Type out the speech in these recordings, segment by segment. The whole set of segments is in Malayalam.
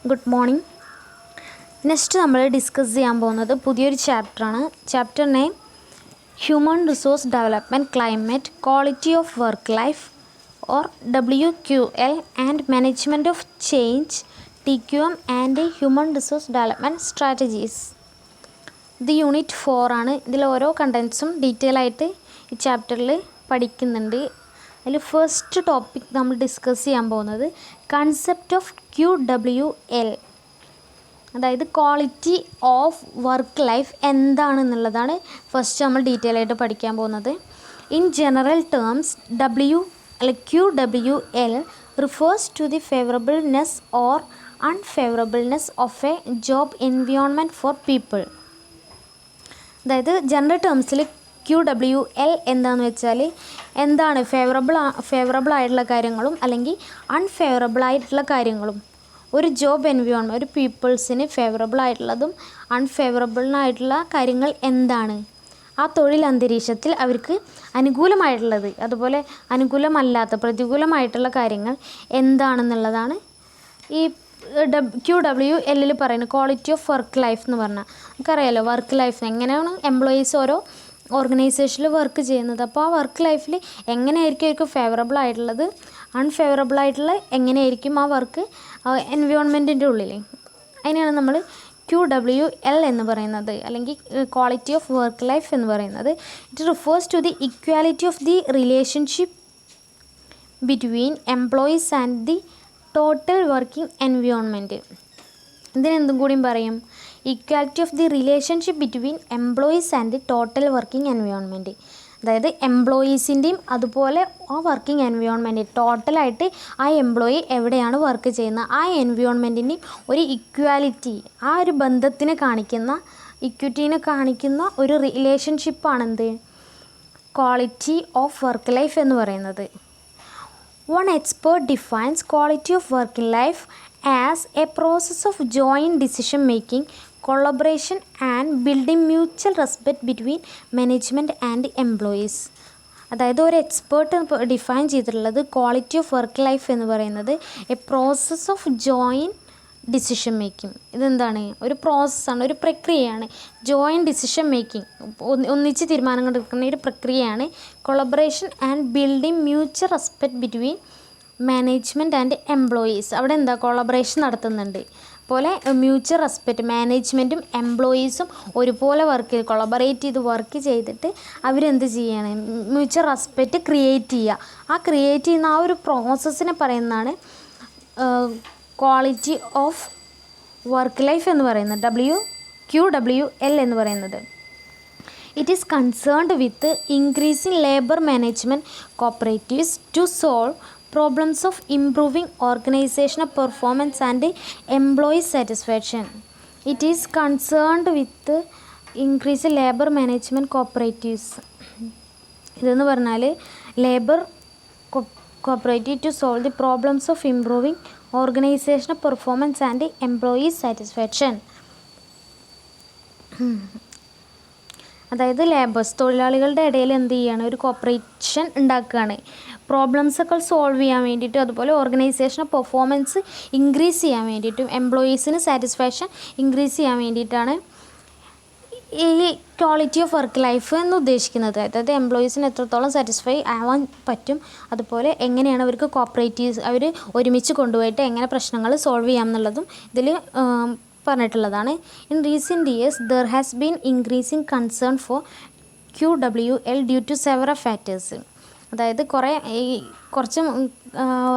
Good morning. Next, we will discuss the chapter. Chapter name Human Resource Development, Climate, Quality of Work Life or WQL and Management of Change, TQM and Human Resource Development Strategies. The Unit 4 ആണ് ഇതിൽ ഓരോ കണ്ടൻസും ഡീറ്റെയിൽ ആയിട്ട് ഈ ചാപ്റ്ററിൽ പഠിക്കുന്നുണ്ട്. അതിൽ ഫസ്റ്റ് ടോപ്പിക് നമ്മൾ ഡിസ്കസ് ചെയ്യാൻ പോകുന്നത് കൺസെപ്റ്റ് ഓഫ് QWL, അതായത് ക്വാളിറ്റി ഓഫ് വർക്ക് ലൈഫ് എന്താണെന്നുള്ളതാണ് ഫസ്റ്റ് നമ്മൾ ഡീറ്റെയിൽ ആയിട്ട് പഠിക്കാൻ പോകുന്നത്. In general terms QWL refers to the favorableness or unfavorableness of a job environment for people. അതായത് ജനറൽ ടേംസിൽ QWL എന്താണെന്ന് വെച്ചാൽ എന്താണ് ഫേവറബിൾ ആയിട്ടുള്ള കാര്യങ്ങളും അല്ലെങ്കിൽ അൺഫേവറബിൾ ആയിട്ടുള്ള കാര്യങ്ങളും ഒരു ജോബ് എൻവയോൺമെൻറ്റ് ഒരു പീപ്പിൾസിന് ഫേവറബിൾ ആയിട്ടുള്ളതും അൺഫേവറബിളായിട്ടുള്ള കാര്യങ്ങൾ എന്താണ്, ആ തൊഴിൽ അന്തരീക്ഷത്തിൽ അവർക്ക് അനുകൂലമായിട്ടുള്ളത് അതുപോലെ അനുകൂലമല്ലാത്ത പ്രതികൂലമായിട്ടുള്ള കാര്യങ്ങൾ എന്താണെന്നുള്ളതാണ് ഈ QWL പറയുന്നത്. ക്വാളിറ്റി ഓഫ് വർക്ക് ലൈഫ് എന്ന് പറഞ്ഞാൽ നമുക്കറിയാലോ വർക്ക് ലൈഫ് എങ്ങനെയാണ് എംപ്ലോയീസ് ഓരോ ഓർഗനൈസേഷനിൽ വർക്ക് ചെയ്യുന്നത്. അപ്പോൾ ആ വർക്ക് ലൈഫിൽ എങ്ങനെയായിരിക്കും അവർക്ക് ഫേവറബിൾ ആയിട്ടുള്ളത്, അൺഫേവറബിൾ ആയിട്ടുള്ള എങ്ങനെയായിരിക്കും ആ വർക്ക് എൻവയോൺമെൻറ്റിൻ്റെ ഉള്ളിൽ, അതിനാണ് നമ്മൾ QWL എന്ന് പറയുന്നത് അല്ലെങ്കിൽ ക്വാളിറ്റി ഓഫ് വർക്ക് ലൈഫ് എന്ന് പറയുന്നത്. It refers to the equality of the relationship between employees and the total working environment. ഇതിനെന്തും കൂടിയും പറയും equality of the relationship between employees and the total working environment. അതായത് എംപ്ലോയീസിൻ്റെയും അതുപോലെ ആ വർക്കിംഗ് എൻവയോൺമെൻറ്റ് ടോട്ടലായിട്ട് ആ എംപ്ലോയി എവിടെയാണ് വർക്ക് ചെയ്യുന്നത് ആ എൻവയോൺമെൻറ്റിൻ്റെയും ഒരു ഇക്വാലിറ്റി, ആ ഒരു ബന്ധത്തിനെ കാണിക്കുന്ന ഇക്വിറ്റീനെ കാണിക്കുന്ന ഒരു റിലേഷൻഷിപ്പാണെന്ത് ക്വാളിറ്റി ഓഫ് വർക്ക് ലൈഫ് എന്ന് പറയുന്നത്. One expert defines quality of working life as a process of joint decision making, collaboration and building mutual respect between management and employees. അതായത് ഒരു എക്സ്പേർട്ട് ഡിഫൈൻ ചെയ്തിട്ടുള്ളത് ക്വാളിറ്റി ഓഫ് വർക്ക് ലൈഫ് എന്ന് പറയുന്നത് A process of joint decision making. ഇതെന്താണ്, ഒരു പ്രോസസ്സാണ്, ഒരു പ്രക്രിയയാണ്. ജോയിൻറ്റ് ഡിസിഷൻ മേക്കിംഗ് ഒന്നിച്ച് തീരുമാനങ്ങൾ എടുക്കുന്ന ഒരു പ്രക്രിയയാണ്. Collaboration and building mutual respect between management and employees. അവിടെ എന്താ കൊളാബറേഷൻ നടത്തുന്നുണ്ട്. അതുപോലെ മ്യൂച്വൽ റെസ്പെക്റ്റ് മാനേജ്മെൻറ്റും എംപ്ലോയീസും ഒരുപോലെ കൊളാബറേറ്റ് ചെയ്ത് വർക്ക് ചെയ്തിട്ട് അവരെന്ത് ചെയ്യാണ് മ്യൂച്വൽ റെസ്പെക്റ്റ് ക്രിയേറ്റ് ചെയ്യുക. ആ ക്രിയേറ്റ് ചെയ്യുന്ന ആ ഒരു പ്രോസസ്സിനെ പറയുന്നതാണ് ക്വാളിറ്റി ഓഫ് വർക്ക് ലൈഫ് എന്ന് പറയുന്നത് QWL എന്ന് പറയുന്നത്. It is concerned with increasing labour management cooperatives to solve problems of improving organisational performance and employee satisfaction. It is concerned with increase labour management cooperatives. ഇതെന്ന് പറഞ്ഞാൽ labour cooperative to solve the problems of improving organisational performance and employee satisfaction. അതായത് ലേബേഴ്സ് തൊഴിലാളികളുടെ ഇടയിൽ എന്ത് ചെയ്യുകയാണ്, ഒരു കോപ്പറേഷൻ ഉണ്ടാക്കുകയാണ്. പ്രോബ്ലംസൊക്കെ സോൾവ് ചെയ്യാൻ വേണ്ടിയിട്ടും അതുപോലെ ഓർഗനൈസേഷണൽ പെർഫോമൻസ് ഇൻക്രീസ് ചെയ്യാൻ വേണ്ടിയിട്ടും എംപ്ലോയീസിന് സാറ്റിസ്ഫാക്ഷൻ ഇൻക്രീസ് ചെയ്യാൻ വേണ്ടിയിട്ടാണ് ഈ ക്വാളിറ്റി ഓഫ് വർക്ക് ലൈഫ് എന്ന് ഉദ്ദേശിക്കുന്നത്. അതായത് എംപ്ലോയീസിന് എത്രത്തോളം സാറ്റിസ്ഫൈ ആവാൻ പറ്റും, അതുപോലെ എങ്ങനെയാണ് അവർക്ക് കോപ്പറേറ്റീവ്സ് അവർ ഒരുമിച്ച് കൊണ്ടുപോയിട്ട് എങ്ങനെ പ്രശ്നങ്ങൾ സോൾവ് ചെയ്യാം എന്നുള്ളതും ഇതിൽ പറഞ്ഞിട്ടുള്ളതാണ്. In recent years there has been increasing concern for QWL due to several factors. അതായത് കുറച്ച്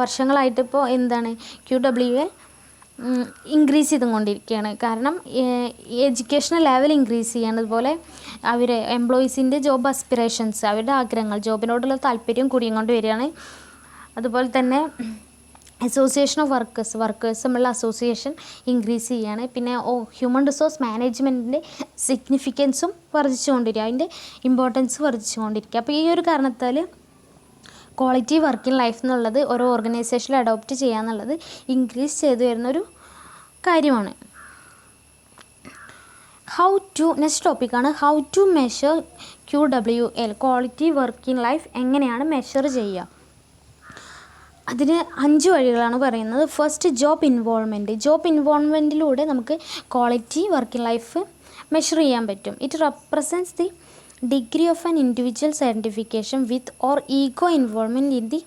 വർഷങ്ങളായിട്ട് ഇപ്പോൾ എന്താണ് QWL ഇൻക്രീസ് ചെയ്തുകൊണ്ടിരിക്കുകയാണ്. കാരണം എഡ്യൂക്കേഷണൽ ലെവൽ ഇൻക്രീസ് ചെയ്യാണ്, അതുപോലെ അവർ എംപ്ലോയീസിൻ്റെ ജോബ് അസ്പിറേഷൻസ് അവരുടെ ആഗ്രഹങ്ങൾ ജോബിനോടുള്ള താല്പര്യം കൂടിയും കൊണ്ട് വരികയാണ്. അതുപോലെ തന്നെ അസോസിയേഷൻ ഓഫ് വർക്കേഴ്സ് തമ്മിലുള്ള അസോസിയേഷൻ ഇൻക്രീസ് ചെയ്യുകയാണ്. പിന്നെ ഹ്യൂമൻ റിസോഴ്സ് മാനേജ്മെൻറ്റിൻ്റെ സിഗ്നിഫിക്കൻസും വർദ്ധിച്ചുകൊണ്ടിരിക്കുക, അതിൻ്റെ ഇമ്പോർട്ടൻസ് വർദ്ധിച്ചുകൊണ്ടിരിക്കുക. അപ്പോൾ ഈ ഒരു കാരണത്താൽ ക്വാളിറ്റി വർക്കിംഗ് ലൈഫ് എന്നുള്ളത് ഓരോ ഓർഗനൈസേഷനിൽ അഡോപ്റ്റ് ചെയ്യുക എന്നുള്ളത് ഇൻക്രീസ് ചെയ്തു വരുന്നൊരു കാര്യമാണ്. നെക്സ്റ്റ് ടോപ്പിക്കാണ് how to measure QWL quality working life എങ്ങനെയാണ് മെഷർ ചെയ്യുക. അതിന് 5 വഴികളാണ് പറയുന്നത്. First, job involvement. ജോബ് ഇൻവോൾവ്മെൻറ്റിലൂടെ നമുക്ക് ക്വാളിറ്റി വർക്കിംഗ് ലൈഫ് മെഷർ ചെയ്യാൻ പറ്റും. It represents the degree of an individual certification with or ego involvement in the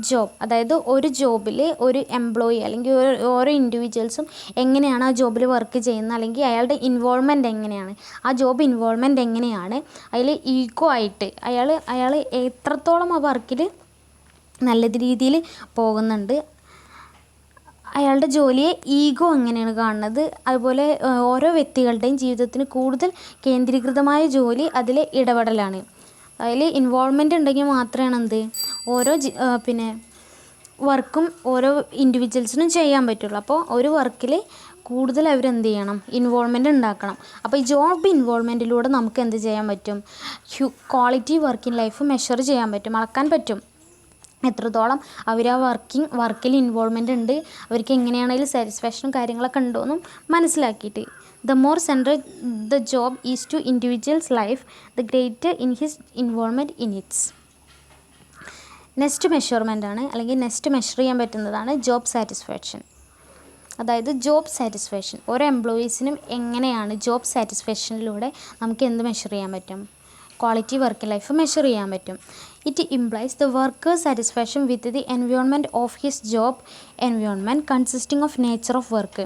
job. അതായത് ഒരു ജോബിൽ ഒരു എംപ്ലോയി അല്ലെങ്കിൽ ഓരോ ഇൻഡിവിജ്വൽസും എങ്ങനെയാണ് ആ ജോബിൽ വർക്ക് ചെയ്യുന്നത്, അല്ലെങ്കിൽ അയാളുടെ ഇൻവോൾവ്മെൻറ്റ് എങ്ങനെയാണ്, ആ ജോബ് ഇൻവോൾവ്മെൻറ്റ് എങ്ങനെയാണ്, അതിൽ ഈഗോ ആയിട്ട് അയാൾ എത്രത്തോളം ആ വർക്കിൽ നല്ല രീതിയിൽ പോകുന്നുണ്ട്, അയാളുടെ ജോലിയെ ഈഗോ എങ്ങനെയാണ് കാണുന്നത്, അതുപോലെ ഓരോ വ്യക്തികളുടെയും ജീവിതത്തിന് കൂടുതൽ കേന്ദ്രീകൃതമായ ജോലി അതിലെ ഇടപെടലാണ്. അതിൽ ഇൻവോൾവ്മെൻ്റ് ഉണ്ടെങ്കിൽ മാത്രമാണ് ഓരോ വർക്കും ഓരോ ഇൻഡിവിജ്വൽസിനും ചെയ്യാൻ പറ്റുള്ളൂ. അപ്പോൾ ഒരു വർക്കിൽ കൂടുതൽ അവരെന്ത് ചെയ്യണം, ഇൻവോൾവ്മെൻ്റ് ഉണ്ടാക്കണം. അപ്പോൾ ഈ ജോബ് ഇൻവോൾവ്മെൻറ്റിലൂടെ നമുക്ക് എന്ത് ചെയ്യാൻ പറ്റും, ക്വാളിറ്റി വർക്കിംഗ് ലൈഫ് മെഷർ ചെയ്യാൻ പറ്റും, അളക്കാൻ പറ്റും. എത്രത്തോളം അവർ ആ വർക്കിൽ ഇൻവോൾവ്മെൻ്റ് ഉണ്ട്, അവർക്ക് എങ്ങനെയാണെങ്കിലും സാറ്റിസ്ഫാക്ഷനും കാര്യങ്ങളൊക്കെ ഉണ്ടോയെന്നും മനസ്സിലാക്കിയിട്ട്. The more central the job is to individual's life, the greater in his involvement in its. Next measurement ആണ്, അല്ലെങ്കിൽ നെക്സ്റ്റ് മെഷർ ചെയ്യാൻ പറ്റുന്നതാണ് ജോബ് സാറ്റിസ്ഫാക്ഷൻ. അതായത് ജോബ് സാറ്റിസ്ഫാക്ഷൻ ഓരോ എംപ്ലോയീസിനും എങ്ങനെയാണ് ജോബ് സാറ്റിസ്ഫാക്ഷനിലൂടെ നമുക്ക് എന്ത് മെഷർ ചെയ്യാൻ പറ്റും, ക്വാളിറ്റി വർക്കിംഗ് ലൈഫ് മെഷർ ചെയ്യാൻ പറ്റും. It implies the workers satisfaction with the environment of his job environment consisting of nature of work.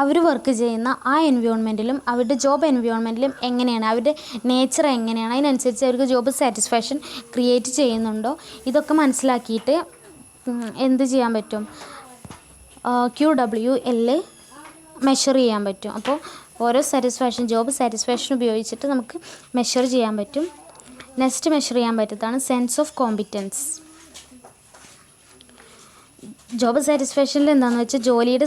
അവർ വർക്ക് ചെയ്യുന്ന ആ എൻവയോൺമെൻറ്റിലും അവരുടെ ജോബ് എൻവയോൺമെൻറ്റിലും എങ്ങനെയാണ്, അവരുടെ നേച്ചർ എങ്ങനെയാണ്, അതിനനുസരിച്ച് അവർക്ക് ജോബ് സാറ്റിസ്ഫാക്ഷൻ ക്രിയേറ്റ് ചെയ്യുന്നുണ്ടോ, ഇതൊക്കെ മനസ്സിലാക്കിയിട്ട് എന്ത് ചെയ്യാൻ പറ്റും, QWL മെഷർ ചെയ്യാൻ പറ്റും. അപ്പോൾ ഓരോ ജോബ് സാറ്റിസ്ഫാക്ഷൻ ഉപയോഗിച്ചിട്ട് നമുക്ക് മെഷർ ചെയ്യാൻ പറ്റും. നെക്സ്റ്റ് മെഷർ ചെയ്യാൻ പറ്റുന്നതാണ് സെൻസ് ഓഫ് കോമ്പിറ്റൻസ്. ജോബ് സാറ്റിസ്ഫാക്ഷനിൽ എന്താണെന്ന് വെച്ചാൽ ജോലിയുടെ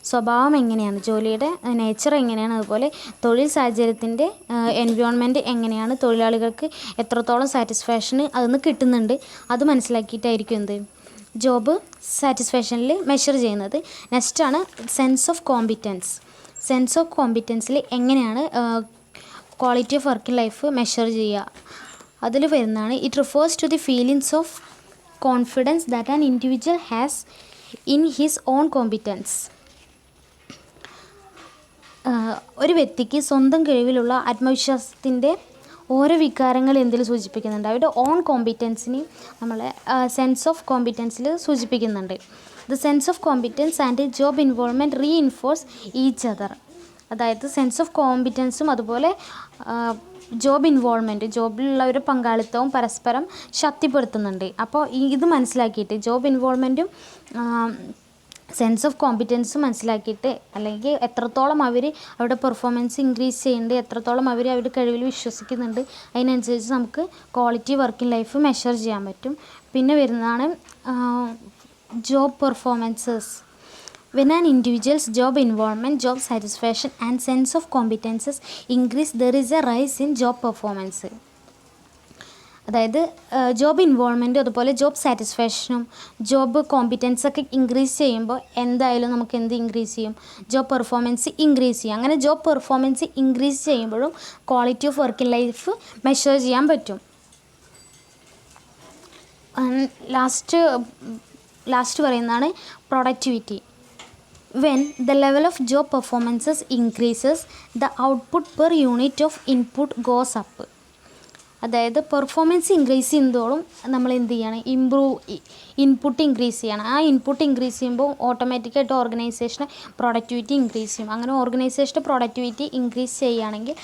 സ്വഭാവം എങ്ങനെയാണ്, ജോലിയുടെ നേച്ചർ എങ്ങനെയാണ്, അതുപോലെ തൊഴിൽ സാഹചര്യത്തിൻ്റെ എൻവയോൺമെൻറ്റ് എങ്ങനെയാണ്, തൊഴിലാളികൾക്ക് എത്രത്തോളം സാറ്റിസ്ഫാക്ഷന് അതിൽ കിട്ടുന്നുണ്ട്, അത് മനസ്സിലാക്കിയിട്ടായിരിക്കും എന്ത് ജോബ് സാറ്റിസ്ഫാക്ഷനിൽ മെഷർ ചെയ്യുന്നത്. നെക്സ്റ്റാണ് sense of competence. Sense of കോമ്പിറ്റൻസിൽ എങ്ങനെയാണ് quality of working life measure ചെയ്യുക, അതിൽ വരുന്നതാണ് it refers to the feelings of confidence that an individual has in his own competence. ഒരു വ്യക്തിക്ക് സ്വന്തം കഴിവിലുള്ള ആത്മവിശ്വാസത്തിൻ്റെ ഓരോ വികാരങ്ങൾ എന്തിൽ സൂചിപ്പിക്കുന്നുണ്ട്, അവരുടെ ഓൺ കോമ്പിറ്റൻസിനെ നമ്മളെ സെൻസ് ഓഫ് കോമ്പിറ്റൻസിൽ സൂചിപ്പിക്കുന്നുണ്ട്. The sense of competence and job involvement reinforce each other. അതായത് സെൻസ് ഓഫ് കോമ്പിറ്റൻസും അതുപോലെ ജോബ് ഇൻവോൾവ്മെൻറ്റ്, ജോബിലുള്ള ഒരു പങ്കാളിത്തവും പരസ്പരം ശക്തിപ്പെടുത്തുന്നുണ്ട്. അപ്പോൾ ഇത് മനസ്സിലാക്കിയിട്ട് ജോബ് ഇൻവോൾവ്മെൻറ്റും സെൻസ് ഓഫ് കോമ്പിറ്റൻസ് മനസ്സിലാക്കിയിട്ട്, അല്ലെങ്കിൽ എത്രത്തോളം അവർ അവരുടെ പെർഫോമൻസ് ഇൻക്രീസ് ചെയ്യുന്നുണ്ട്, എത്രത്തോളം അവർ അവരുടെ കഴിവിൽ വിശ്വസിക്കുന്നുണ്ട്, അതിനനുസരിച്ച് നമുക്ക് ക്വാളിറ്റി വർക്കിംഗ് ലൈഫ് മെഷർ ചെയ്യാൻ പറ്റും. പിന്നെ വരുന്നതാണ് job performances. When an individual's job involvement, job satisfaction and sense of competences increase, there is a rise in job performance. അതായത് ജോബ് ഇൻവോൾവ്മെൻറ്റും അതുപോലെ ജോബ് സാറ്റിസ്ഫാക്ഷനും ജോബ് കോമ്പിറ്റൻസൊക്കെ ഇൻക്രീസ് ചെയ്യുമ്പോൾ എന്തായാലും നമുക്ക് എന്ത് ഇൻക്രീസ് ചെയ്യും, ജോബ് പെർഫോമൻസ് ഇൻക്രീസ് ചെയ്യും. അങ്ങനെ ജോബ് പെർഫോമൻസ് ഇൻക്രീസ് ചെയ്യുമ്പോഴും quality of working life measure ചെയ്യാൻ പറ്റും. ലാസ്റ്റ് പറയുന്നതാണ് productivity. When the level of job performances increases, the output per unit of input goes up. അതായത് പെർഫോമൻസ് ഇൻക്രീസ് ചെയ്യുന്നതോളം നമ്മൾ എന്ത് ചെയ്യണം, ഇൻപുട്ട് ഇൻക്രീസ് ചെയ്യണം. ആ ഇൻപുട്ട് ഇൻക്രീസ് ചെയ്യുമ്പോൾ ഓട്ടോമാറ്റിക്കായിട്ട് ഓർഗനൈസേഷൻ്റെ പ്രൊഡക്ടിവിറ്റി ഇൻക്രീസ് ചെയ്യും. അങ്ങനെ ഓർഗനൈസേഷൻ്റെ പ്രൊഡക്ടിവിറ്റി ഇൻക്രീസ് ചെയ്യുകയാണെങ്കിൽ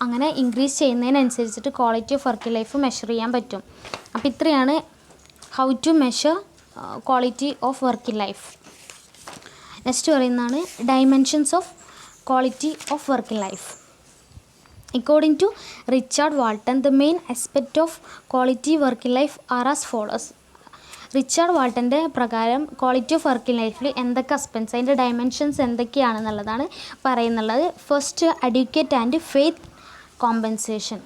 അങ്ങനെ ഇൻക്രീസ് ചെയ്യുന്നതിനനുസരിച്ചിട്ട് quality of working life measure ചെയ്യാൻ പറ്റും. അപ്പോൾ ഇത്രയാണ് how to measure quality of working life. Next പറയുന്നതാണ് dimensions of quality of working life. According to Richard Walton, the main aspect of quality working life are as follows. Richard വാൾട്ടൻ്റെ പ്രകാരം ക്വാളിറ്റി ഓഫ് വർക്കിംഗ് ലൈഫിൽ എന്തൊക്കെ അസ്പെക്ട്സ്, അതിൻ്റെ ഡയമെൻഷൻസ് എന്തൊക്കെയാണെന്നുള്ളതാണ് പറയുന്നുള്ളത്. First, adequate and fair compensation.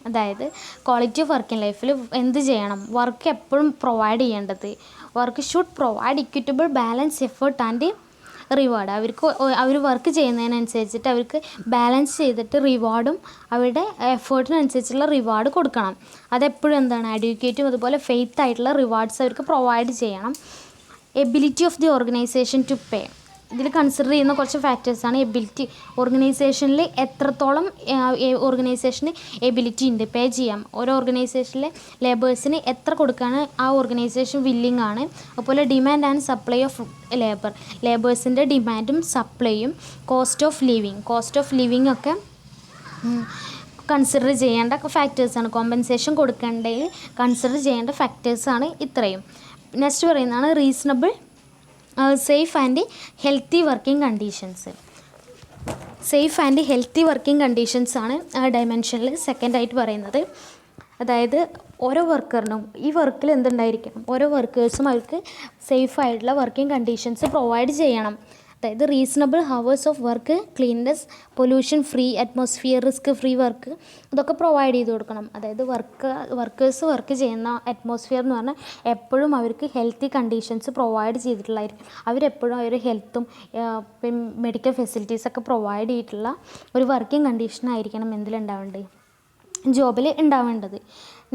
അതായത് ക്വാളിറ്റി ഓഫ് വർക്കിംഗ് ലൈഫിൽ എന്ത് ചെയ്യണം, വർക്ക് എപ്പോഴും പ്രൊവൈഡ് ചെയ്യേണ്ടത്, work should provide equitable balance effort and reward. അവർ വർക്ക് ചെയ്യുന്നതിനനുസരിച്ചിട്ട് അവർക്ക് ബാലൻസ് ചെയ്തിട്ട് റിവാർഡും അവരുടെ എഫേർട്ടിനനുസരിച്ചുള്ള റിവാർഡ് കൊടുക്കണം. അതെപ്പോഴും എന്താണ്, അഡ്യൂക്കേറ്റും അതുപോലെ ഫെയ്ത്ത് ആയിട്ടുള്ള റിവാർഡ്സ് അവർക്ക് പ്രൊവൈഡ് ചെയ്യണം. Ability of the organisation to pay. ഇതിൽ കൺസിഡർ ചെയ്യുന്ന കുറച്ച് ഫാക്ടേഴ്സാണ് എബിലിറ്റി. ഓർഗനൈസേഷനിൽ എത്രത്തോളം ഓർഗനൈസേഷന് എബിലിറ്റി ഉണ്ട്, പേ ചെയ്യാം. ഓരോ ഓർഗനൈസേഷനിലെ ലേബേഴ്സിന് എത്ര കൊടുക്കാൻ ആ ഓർഗനൈസേഷൻ വില്ലിങ് ആണ്. അതുപോലെ ഡിമാൻഡ് ആൻഡ് സപ്ലൈ ഓഫ് ലേബേഴ്സിൻ്റെ ഡിമാൻഡും സപ്ലൈയും, കോസ്റ്റ് ഓഫ് ലിവിങ് ഒക്കെ കൺസിഡർ ചെയ്യേണ്ട ഫാക്ടേഴ്സാണ്. കോമ്പൻസേഷൻ കൊടുക്കേണ്ടതിൽ കൺസിഡർ ചെയ്യേണ്ട ഫാക്ടേഴ്സാണ് ഇത്രയും. നെക്സ്റ്റ് പറയുന്നതാണ് reasonable safe and healthy working conditions. Safe and healthy working കണ്ടീഷൻസാണ് ഡയമെൻഷനിൽ സെക്കൻഡായിട്ട് പറയുന്നത്. അതായത് ഓരോ വർക്കറിനും ഈ വർക്കിൽ എന്തുണ്ടായിരിക്കണം, ഓരോ വർക്കേഴ്സും അവർക്ക് സേഫായിട്ടുള്ള വർക്കിംഗ് കണ്ടീഷൻസ് പ്രൊവൈഡ് ചെയ്യണം. അതായത് reasonable hours of work, cleanness, pollution free atmosphere, risk free work, ഇതൊക്കെ പ്രൊവൈഡ് ചെയ്ത് കൊടുക്കണം. അതായത് വർക്കേഴ്സ് വർക്ക് ചെയ്യുന്ന അറ്റ്മോസ്ഫിയർ എന്ന് പറഞ്ഞാൽ എപ്പോഴും അവർക്ക് ഹെൽത്തി കണ്ടീഷൻസ് പ്രൊവൈഡ് ചെയ്തിട്ടുള്ളതായിരിക്കും. അവരെപ്പോഴും അവർ ഹെൽത്തും മെഡിക്കൽ ഫെസിലിറ്റീസൊക്കെ പ്രൊവൈഡ് ചെയ്തിട്ടുള്ള ഒരു വർക്കിംഗ് കണ്ടീഷനായിരിക്കണം എന്തിലുണ്ടാവേണ്ടത്, ജോബിൽ ഉണ്ടാവേണ്ടത്.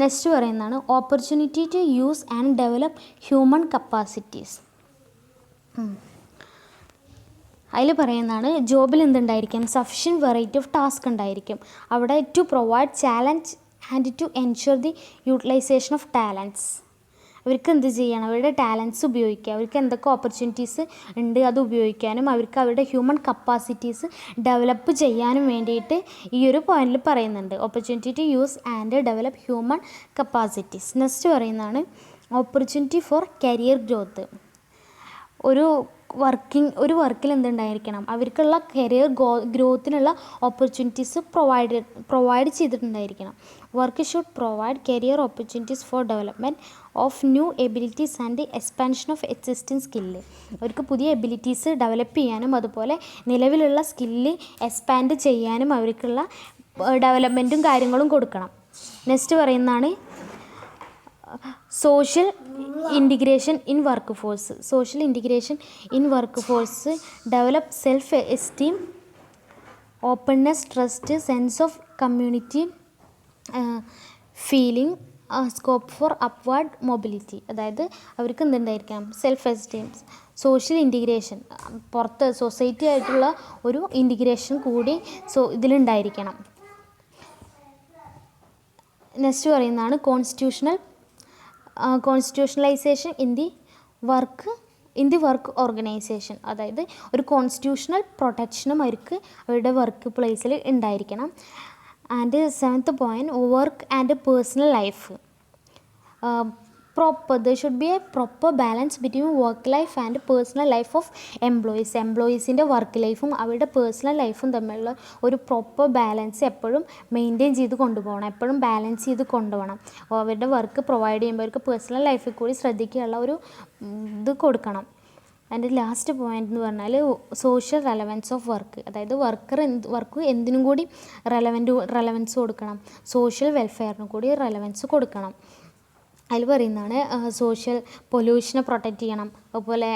നെക്സ്റ്റ് പറയുന്നതാണ് opportunity to use and develop human capacities. അതിൽ പറയുന്നതാണ് ജോബിൽ എന്തുണ്ടായിരിക്കും, സഫിഷ്യൻറ്റ് വെറൈറ്റി ഓഫ് ടാസ്ക് ഉണ്ടായിരിക്കും. അവിടെ to provide challenge and to ensure the utilisation of talents. അവർക്ക് എന്ത് ചെയ്യണം, അവരുടെ ടാലൻറ്റ്സ് ഉപയോഗിക്കുക, അവർക്ക് എന്തൊക്കെ ഓപ്പർച്യൂണിറ്റീസ് ഉണ്ട് അത് ഉപയോഗിക്കാനും അവർക്ക് അവരുടെ ഹ്യൂമൻ കപ്പാസിറ്റീസ് ഡെവലപ്പ് ചെയ്യാനും വേണ്ടിയിട്ട് ഈ ഒരു പോയിന്റിൽ പറയുന്നുണ്ട്. Opportunity to use and develop human capacities. Next പറയുന്നതാണ് ഓപ്പർച്യൂണിറ്റി ഫോർ കരിയർ ഗ്രോത്ത്. ഒരു വർക്കിൽ എന്തുണ്ടായിരിക്കണം, അവർക്കുള്ള കരിയർ ഗ്രോത്തിനുള്ള ഓപ്പർച്യൂണിറ്റീസ് പ്രൊവൈഡ് ചെയ്തിട്ടുണ്ടായിരിക്കണം. Work should provide career opportunities for development of new abilities and expansion of existing skill. അവർക്ക് പുതിയ എബിലിറ്റീസ് ഡെവലപ്പ് ചെയ്യാനും അതുപോലെ നിലവിലുള്ള സ്കില്ല് എക്സ്പാൻഡ് ചെയ്യാനും അവർക്കുള്ള ഡെവലപ്മെൻറ്റും കാര്യങ്ങളും കൊടുക്കണം. നെക്സ്റ്റ് പറയുന്നതാണ് social integration in work force. Develop self esteem, openness, trust, sense of community feeling, scope for upward mobility. അതായത് അവർക്ക് എന്തുണ്ടായിരിക്കാം, സെൽഫ് എസ്റ്റീം, സോഷ്യൽ ഇൻറ്റിഗ്രേഷൻ, പുറത്ത് സൊസൈറ്റി ആയിട്ടുള്ള ഒരു ഇൻറ്റിഗ്രേഷൻ കൂടി ഇതിലുണ്ടായിരിക്കണം. നെക്സ്റ്റ് പറയുന്നതാണ് കോൺസ്റ്റിറ്റ്യൂഷണലൈസേഷൻ ഇൻ ദി വർക്ക് ഓർഗനൈസേഷൻ. അതായത് ഒരു കോൺസ്റ്റിറ്റ്യൂഷണൽ പ്രൊട്ടക്ഷനും അവർക്ക് അവരുടെ വർക്ക് പ്ലേസിൽ ഉണ്ടായിരിക്കണം. And 7th point work and personal life. there should be a proper balance between work life and personal life of എംപ്ലോയീസിൻ്റെ വർക്ക് ലൈഫും അവരുടെ പേഴ്സണൽ ലൈഫും തമ്മിലുള്ള ഒരു പ്രോപ്പർ ബാലൻസ് എപ്പോഴും മെയിൻറ്റെയിൻ ചെയ്ത് കൊണ്ടുപോകണം, എപ്പോഴും ബാലൻസ് ചെയ്ത് കൊണ്ടുപോകണം. അവരുടെ വർക്ക് പ്രൊവൈഡ് ചെയ്യുമ്പോൾ അവർക്ക് പേഴ്സണൽ ലൈഫിൽ കൂടി ശ്രദ്ധിക്കാനുള്ള ഒരു ഇത് കൊടുക്കണം. അതിൻ്റെ ലാസ്റ്റ് പോയിന്റ് എന്ന് പറഞ്ഞാൽ സോഷ്യൽ റെലവൻസ് ഓഫ് വർക്ക്. അതായത് വർക്ക് എന്തിനും കൂടി റെലവൻസ് കൊടുക്കണം, സോഷ്യൽ വെൽഫെയറിനും കൂടി റെലവൻസ് കൊടുക്കണം. അതിൽ പറയുന്നതാണ് സോഷ്യൽ പൊല്യൂഷനെ പ്രൊട്ടക്റ്റ് ചെയ്യണം, അതുപോലെ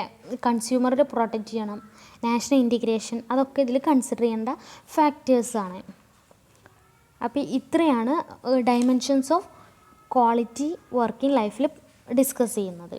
കൺസ്യൂമറെ പ്രൊട്ടക്റ്റ് ചെയ്യണം, നാഷണൽ ഇൻറ്റിഗ്രേഷൻ, അതൊക്കെ ഇതിൽ കൺസിഡർ ചെയ്യേണ്ട ഫാക്ടേഴ്സാണ്. അപ്പോൾ ഇത്രയാണ് ഡയമെൻഷൻസ് ഓഫ് ക്വാളിറ്റി വർക്കിംഗ് ലൈഫിൽ ഡിസ്കസ് ചെയ്യുന്നത്.